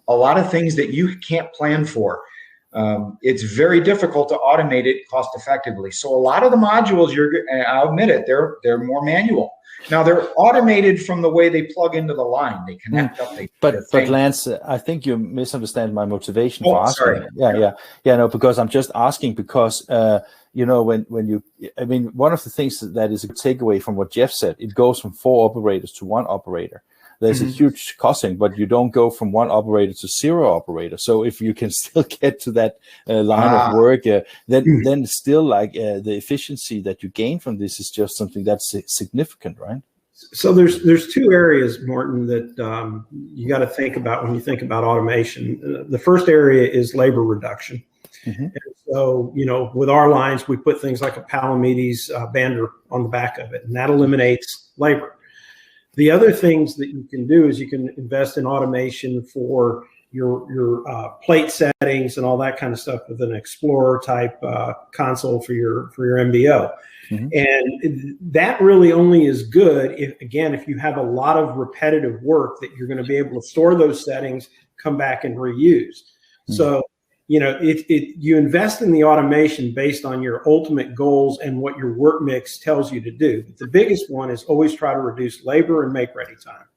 a lot of things that you can't plan for. It's very difficult to automate it cost effectively. So a lot of the modules, I'll admit it, they're more manual. Now they're automated from the way they plug into the line. They connect up. But Lance, I think you misunderstand my motivation for asking. Sorry. No, because I'm just asking because one of the things that is a takeaway from what Jeff said, it goes from 4 operators to 1 operator. There's a huge costing, but you don't go from 1 operator to 0 operator. So if you can still get to that line of work, then still like the efficiency that you gain from this is just something that's significant, right? So there's 2 areas, Morton, that you got to think about when you think about automation. The first area is labor reduction. And so, with our lines, we put things like a Palamedes bander on the back of it, and that eliminates labor. The other things that you can do is you can invest in automation for your plate settings and all that kind of stuff with an Explorer type console for your MBO. And that really only is good if you have a lot of repetitive work that you're going to be able to store those settings, come back and reuse. So, you invest in the automation based on your ultimate goals and what your work mix tells you to do. But the biggest one is always try to reduce labor and make ready time.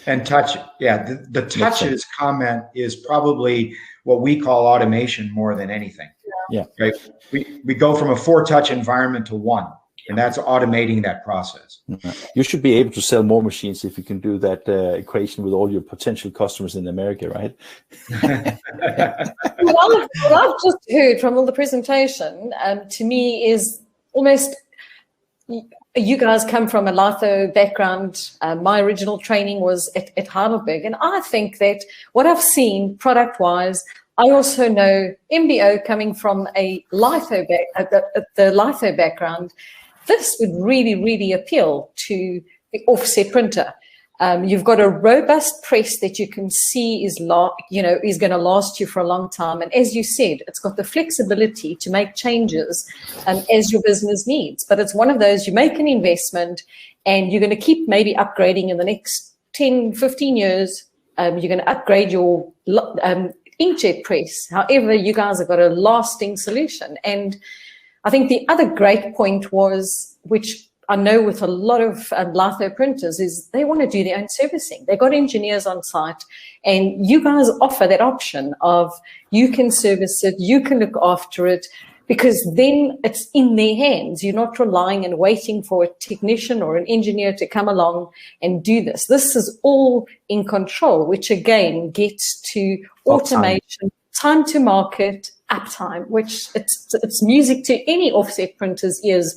And touch, the touches comment is probably what we call automation more than anything. Right? We go from a 4-touch environment to 1. And that's automating that process. You should be able to sell more machines if you can do that equation with all your potential customers in America, right? What I've just heard from all the presentation, to me, is almost, you guys come from a litho background. My original training was at Heidelberg. And I think that what I've seen product-wise, I also know MBO coming from a litho the litho background. This would really, really appeal to the offset printer. You've got a robust press that you can see is going to last you for a long time. And as you said, it's got the flexibility to make changes as your business needs. But it's one of those, you make an investment and you're going to keep maybe upgrading in the next 10, 15 years. You're going to upgrade your inkjet press. However, you guys have got a lasting solution. And I think the other great point was, which I know with a lot of litho printers, is they want to do their own servicing. They've got engineers on site, and you guys offer that option of you can service it, you can look after it, because then it's in their hands. You're not relying and waiting for a technician or an engineer to come along and do this. This is all in control, which again gets to automation, time to market, uptime, which it's music to any offset printer's ears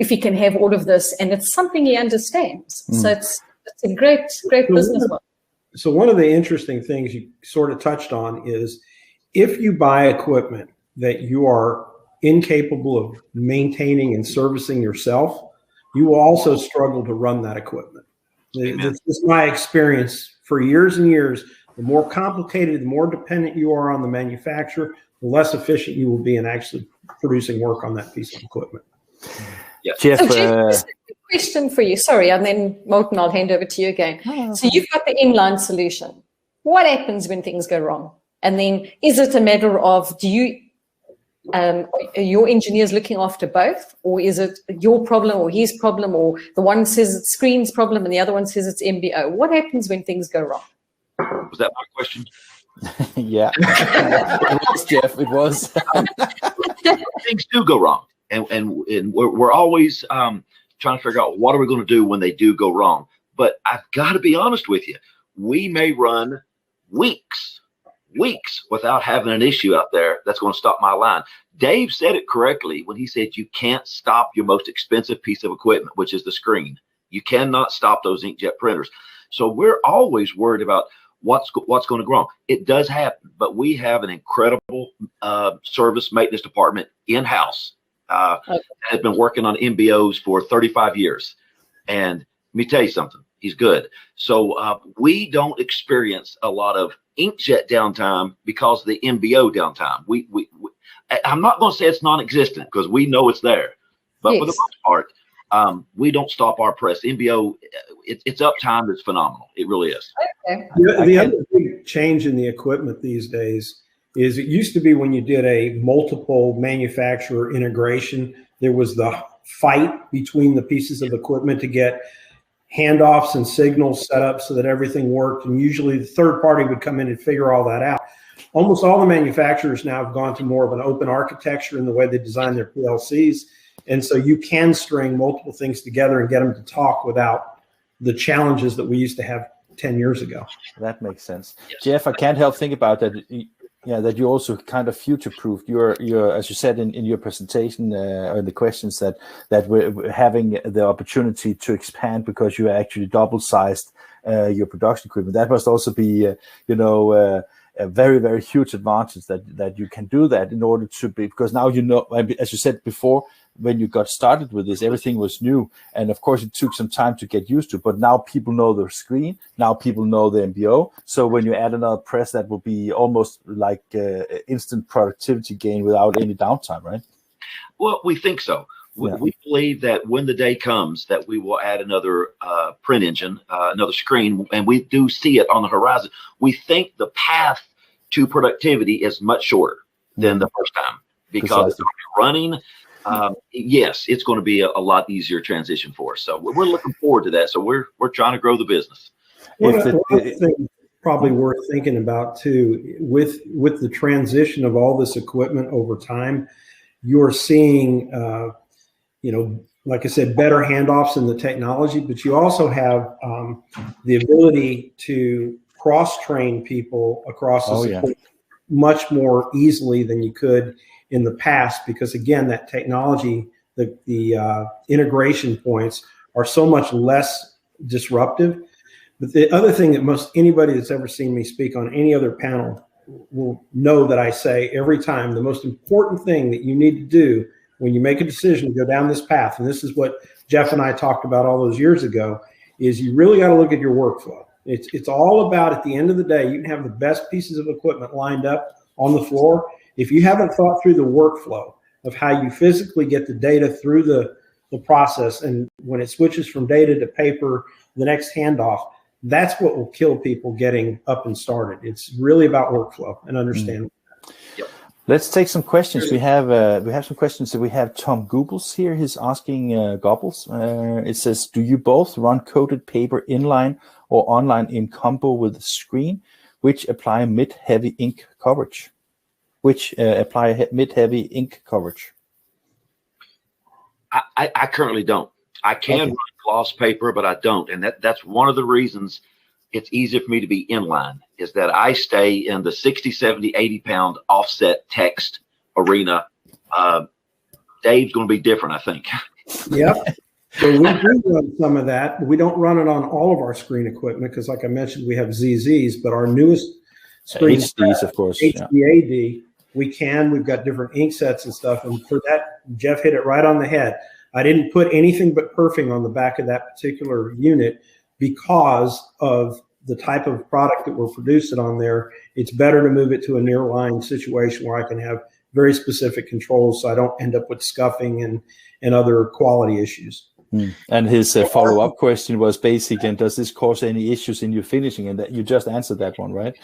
if he can have all of this, and it's something he understands. So it's a great business model. So one of the interesting things you sort of touched on is if you buy equipment that you are incapable of maintaining and servicing yourself, you will also struggle to run that equipment. This is my experience for years and years. The more complicated, the more dependent you are on the manufacturer, the less efficient you will be in actually producing work on that piece of equipment. Yeah. Jeff, so Jeff, a question for you. Sorry, and then Morton, I'll hand over to you again. So you've got the inline solution. What happens when things go wrong? And then is it a matter of are your engineers looking after both, or is it your problem or his problem, or the one says it's Screen's problem and the other one says it's MBO? What happens when things go wrong? Was that my question? Yeah, it was, Jeff. It was. things do go wrong, and we're always trying to figure out what are we going to do when they do go wrong. But I've got to be honest with you, we may run weeks without having an issue out there that's going to stop my line. Dave said it correctly when he said you can't stop your most expensive piece of equipment, which is the screen. You cannot stop those inkjet printers. So we're always worried about what's going to go wrong. It does happen, but we have an incredible service maintenance department in-house that has been working on MBOs for 35 years. And let me tell you something, he's good. So we don't experience a lot of inkjet downtime because of the MBO downtime. I'm not going to say it's non-existent because we know it's there, but for the most part, we don't stop our press. MBO, its uptime is phenomenal. It really is. Okay. The other big change in the equipment these days is it used to be when you did a multiple manufacturer integration, there was the fight between the pieces of equipment to get handoffs and signals set up so that everything worked. And usually the third party would come in and figure all that out. Almost all the manufacturers now have gone to more of an open architecture in the way they design their PLCs. And so you can string multiple things together and get them to talk without the challenges that we used to have 10 years ago. That makes sense. Yes. Jeff, I can't help think about that. Yeah, that you also kind of future-proofed. You're as you said in your presentation or in the questions that we're having the opportunity to expand because you actually double-sized your production equipment. That must also be, a very, very huge advantage that you can do that in order to be, because now as you said before, when you got started with this, everything was new. And of course, it took some time to get used to, but now people know the screen. Now people know the MBO. So when you add another press, that will be almost like instant productivity gain without any downtime, right? Well, we think so. We believe that when the day comes that we will add another print engine, another screen, and we do see it on the horizon. We think the path to productivity is much shorter than the first time because it's running. Yes, it's going to be a lot easier transition for us. So we're looking forward to that. So we're trying to grow the business. One thing probably worth thinking about too, with the transition of all this equipment over time, you're seeing, like I said, better handoffs in the technology, but you also have the ability to cross-train people across this much more easily than you could in the past, because again, that technology, the integration points are so much less disruptive. But the other thing that most anybody that's ever seen me speak on any other panel will know that I say every time, the most important thing that you need to do when you make a decision to go down this path, and this is what Jeff and I talked about all those years ago, is you really got to look at your workflow. It's all about, at the end of the day, you can have the best pieces of equipment lined up on the floor. If you haven't thought through the workflow of how you physically get the data through the process, and when it switches from data to paper, the next handoff, that's what will kill people getting up and started. It's really about workflow and understanding. Yep. Let's take some questions. We have some questions. So we have Tom Goebbels here. He's asking Goebbels. It says, do you both run coated paper inline or online in combo with the screen, which apply mid-heavy ink coverage? I currently don't. I can run gloss paper, but I don't. And that's one of the reasons it's easier for me to be inline, is that I stay in the 60, 70, 80 pound offset text arena. Dave's going to be different, I think. Yep. So we do run some of that. We don't run it on all of our screen equipment because, like I mentioned, we have ZZs, but our newest screen HDs, of course, HDAD, we've got different ink sets and stuff. And for that, Jeff hit it right on the head. I didn't put anything but perfing on the back of that particular unit because of the type of product that we're producing on there. It's better to move it to a nearline situation where I can have very specific controls so I don't end up with scuffing and other quality issues. And his follow-up question was basically, and does this cause any issues in your finishing? And that you just answered that one, right?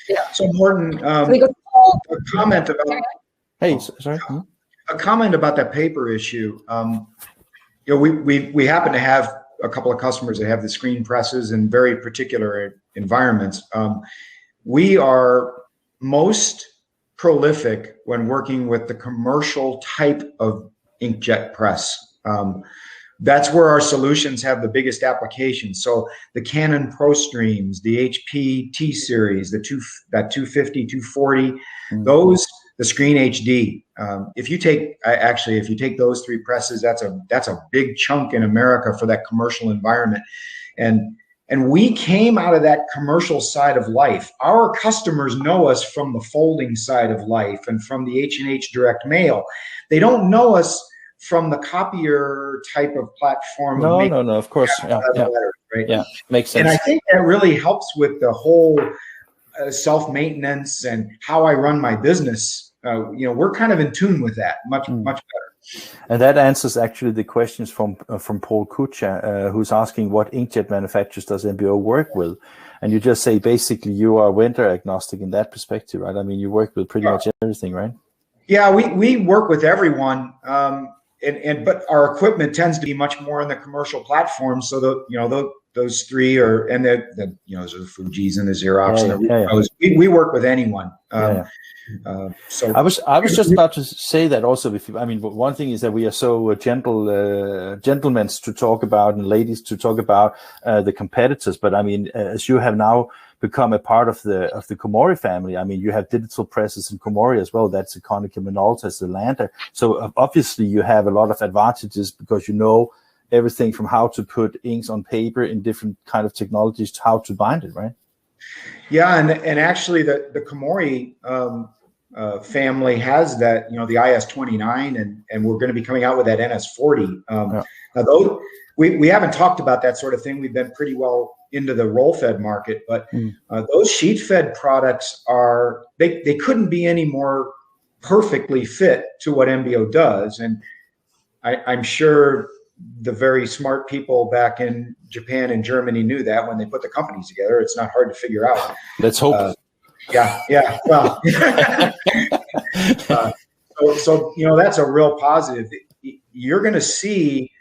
Yeah. So Morten, a comment about. Hey, sorry. A comment about that paper issue. We happen to have a couple of customers that have the screen presses in very particular environments. We are most prolific when working with the commercial type of inkjet press. That's where our solutions have the biggest application. So the Canon Pro Streams, the HP T series, that 250, 240, those, the Screen HD. If you take those three presses, that's a big chunk in America for that commercial environment. And we came out of that commercial side of life. Our customers know us from the folding side of life and from the H&H direct mail. They don't know us from the copier type of platform. No, of course. Yeah, letters, right? Yeah, makes sense. And I think that really helps with the whole self-maintenance and how I run my business. We're kind of in tune with that much better. And that answers actually the questions from Paul Kucha, who's asking what inkjet manufacturers does MBO work with? And you just say basically you are vendor agnostic in that perspective, right? I mean, you work with pretty much everything, right? Yeah, we work with everyone. But our equipment tends to be much more in the commercial platforms. So those three are, and those are the Fujis and the Xerox. We work with anyone. So I was just about to say that also. One thing is that we are so gentlemen to talk about and ladies to talk about the competitors. But I mean, as you have now become a part of the Komori family. I mean, you have digital presses in Komori as well. That's Konica Minolta, Zalanda. So obviously you have a lot of advantages because you know everything from how to put inks on paper in different kind of technologies to how to bind it, right? Yeah, and actually the Komori family has that, the IS-29, and we're going to be coming out with that NS-40. Now those, we haven't talked about that sort of thing. We've been pretty well into the roll-fed market, but those sheet-fed products they couldn't be any more perfectly fit to what MBO does. And I'm sure the very smart people back in Japan and Germany knew that when they put the companies together. It's not hard to figure out. Let's hope. Yeah. Well, so that's a real positive. You're going to see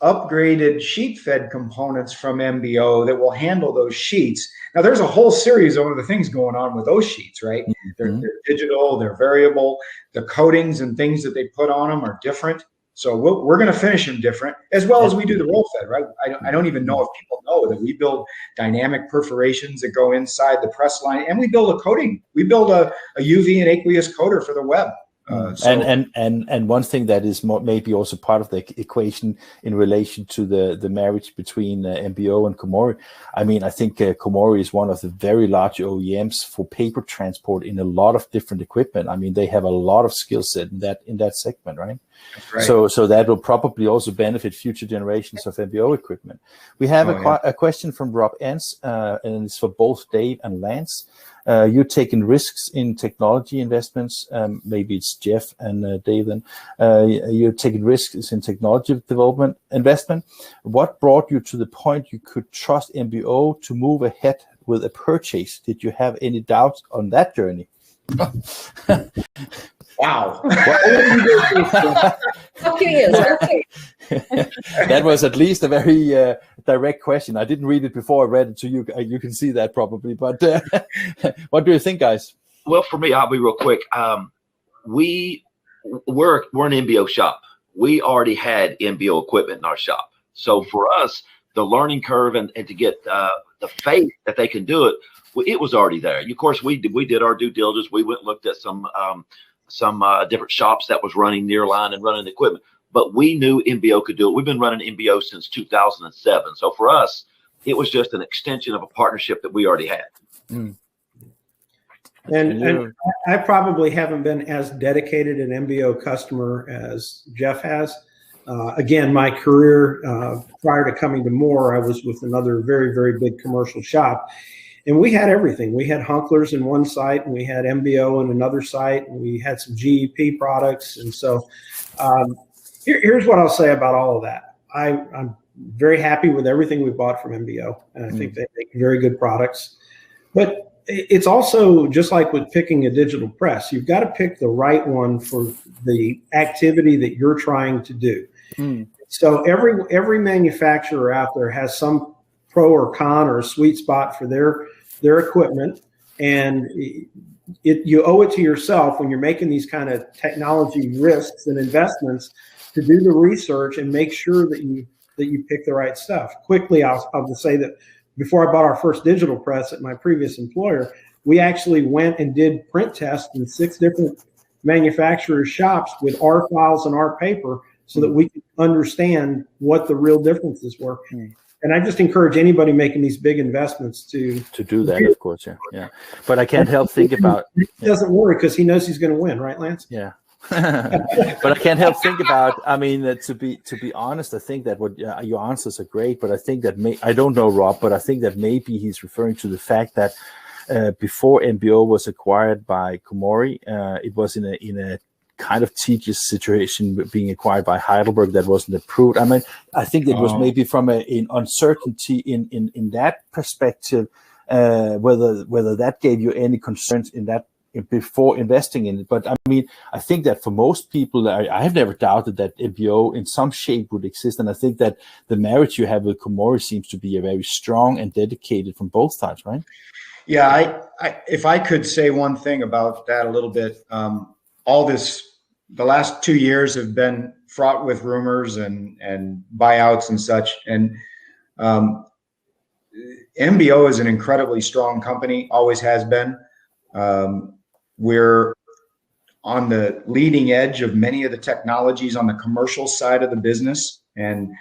upgraded sheet-fed components from MBO that will handle those sheets. Now, there's a whole series of other things going on with those sheets, right? They're digital, they're variable. The coatings and things that they put on them are different. So we're going to finish them different, as well as we do the roll-fed, right? I don't even know if people know that we build dynamic perforations that go inside the press line, and we build a coating. We build a UV and aqueous coater for the web. And one thing that is maybe also part of the equation in relation to the marriage between MBO and Komori. I mean, I think Komori is one of the very large OEMs for paper transport in a lot of different equipment. I mean, they have a lot of skill set in that segment, right? That's right. So that will probably also benefit future generations of MBO equipment. We have a question from Rob Ents, and it's for both Dave and Lance. You're taking risks in technology investments. Maybe it's Jeff and Dave then. You're taking risks in technology development investment. What brought you to the point you could trust MBO to move ahead with a purchase? Did you have any doubts on that journey? Wow. Okay. That was at least a very direct question. I didn't read it before I read it to you. You can see that probably. But what do you think, guys? Well, for me, I'll be real quick. We're an MBO shop. We already had MBO equipment in our shop. So for us, the learning curve and to get the faith that they can do it was already there. Of course, we did our due diligence. We went and looked at some different shops that was running nearline and running the equipment, but we knew MBO could do it. We've been running MBO since 2007. So for us, it was just an extension of a partnership that we already had. And I probably haven't been as dedicated an MBO customer as Jeff has. Again, my career prior to coming to Moore, I was with another very, very big commercial shop. And we had everything. We had Hunklers in one site, and we had MBO in another site, and we had some GEP products. And so here's what I'll say about all of that. I'm very happy with everything we bought from MBO, and I think they make very good products. But it's also just like with picking a digital press. You've got to pick the right one for the activity that you're trying to do. So every manufacturer out there has some pro or con or a sweet spot for their equipment, and you owe it to yourself when you're making these kind of technology risks and investments to do the research and make sure that you pick the right stuff. Quickly, I'll just say that before I bought our first digital press at my previous employer, we actually went and did print tests in 6 different manufacturers' shops with our files and our paper so that we could understand what the real differences were. And I just encourage anybody making these big investments to do that, of course. Yeah. But I can't help think about it. Doesn't worry because he knows he's going to win, right, Lance? Yeah. But I can't help think about. I mean, to be honest, I think that what your answers are great, but I think that I don't know Rob, but I think that maybe he's referring to the fact that before MBO was acquired by Komori, it was in a kind of tedious situation being acquired by Heidelberg that wasn't approved. I mean, I think it was maybe from an uncertainty in that perspective, whether that gave you any concerns in that before investing in it. But I mean, I think that for most people, I have never doubted that MBO in some shape would exist. And I think that the marriage you have with Komori seems to be a very strong and dedicated from both sides, right? Yeah, if I could say one thing about that a little bit, the last 2 years have been fraught with rumors and buyouts and such. And MBO is an incredibly strong company, always has been. We're on the leading edge of many of the technologies on the commercial side of the business. And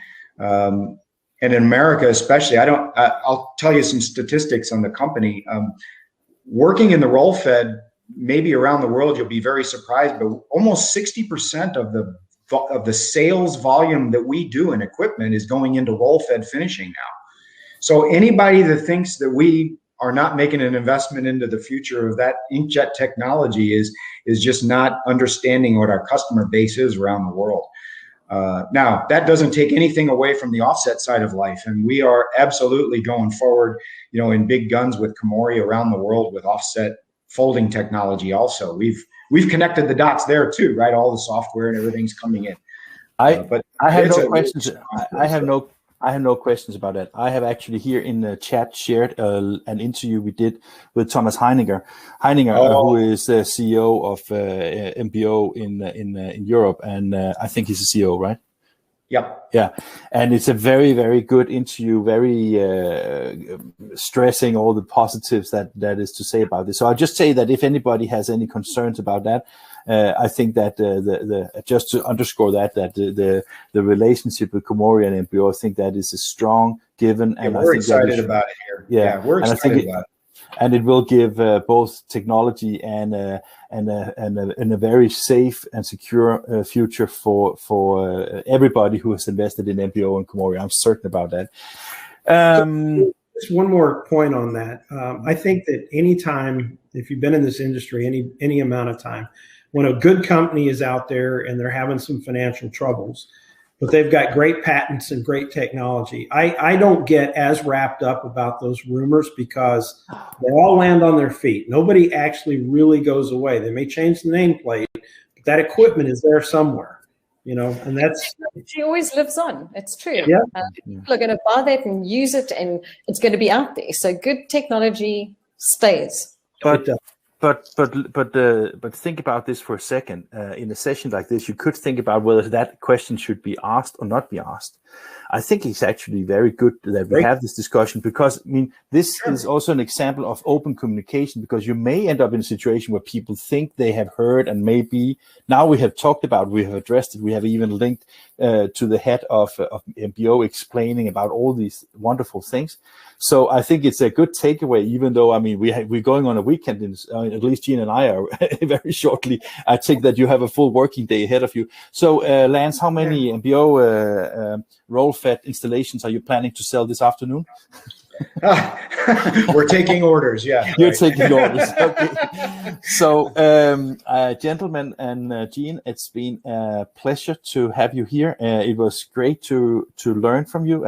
in America, especially, I'll tell you some statistics on the company. Working in the roll fed, maybe around the world, you'll be very surprised, but almost 60% of the sales volume that we do in equipment is going into roll fed finishing now. So anybody that thinks that we are not making an investment into the future of that inkjet technology is just not understanding what our customer base is around the world. Now, that doesn't take anything away from the offset side of life, and we are absolutely going forward, in big guns with Komori around the world with offset folding technology. Also, we've connected the dots there too, right? All the software and everything's coming in. I have no questions. I have no questions about that. I have actually here in the chat shared an interview we did with Thomas Heininger, who is the CEO of MBO in Europe, and I think he's the CEO, right? Yep. Yeah, and it's a very, very good interview, very stressing all the positives that is to say about this. So I'll just say that if anybody has any concerns about that, I think that just to underscore that the relationship with Komori and MBO, I think that is a strong given. And we're excited about it here. Yeah, we're excited about it. And it will give both technology and a very safe and secure future for everybody who has invested in MBO and Komori. I'm certain about that. Just one more point on that. I think that anytime, if you've been in this industry any amount of time, when a good company is out there and they're having some financial troubles, but they've got great patents and great technology, I don't get as wrapped up about those rumors because they all land on their feet. Nobody actually really goes away. They may change the nameplate, but that equipment is there somewhere, and that's... She always lives on. It's true. Yeah. People are going to buy that and use it, and it's going to be out there. So good technology stays. But think about this for a second. In a session like this, you could think about whether that question should be asked or not be asked. I think it's actually very good that we have this discussion because, this is also an example of open communication, because you may end up in a situation where people think they have heard, and maybe now we have talked about, we have addressed it, we have even linked to the head of MBO explaining about all these wonderful things. So I think it's a good takeaway, even though, we're going on a weekend, at least Gene and I are very shortly. I think that you have a full working day ahead of you. So Lance, how many MBO roll-fed installations are you planning to sell this afternoon? We're taking orders, yeah. You're taking orders, okay. So, gentlemen and Gene, it's been a pleasure to have you here. It was great to learn from you.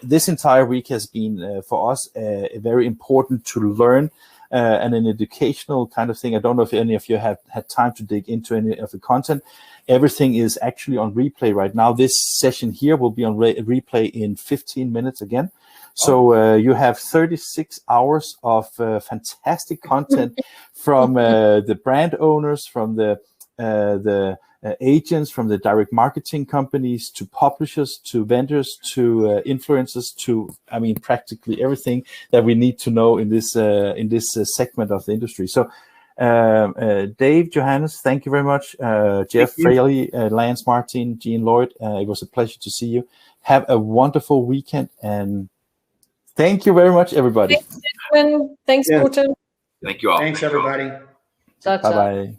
This entire week has been, for us, very important to learn and an educational kind of thing. I don't know if any of you have had time to dig into any of the content. Everything is actually on replay right now. This session here will be on replay in 15 minutes again. So you have 36 hours of fantastic content from the brand owners, from the agents, from the direct marketing companies, to publishers, to vendors, to influencers, to, I mean, practically everything that we need to know in this segment of the industry. So Dave, Johannes, thank you very much. Jeff, Fraley, Lance, Martin, Jean, Lloyd, it was a pleasure to see you. Have a wonderful weekend, and thank you very much, everybody. Thanks, Edwin. Thanks, Morten. Thank you all. Thanks, everybody. Ciao, ciao. Bye-bye.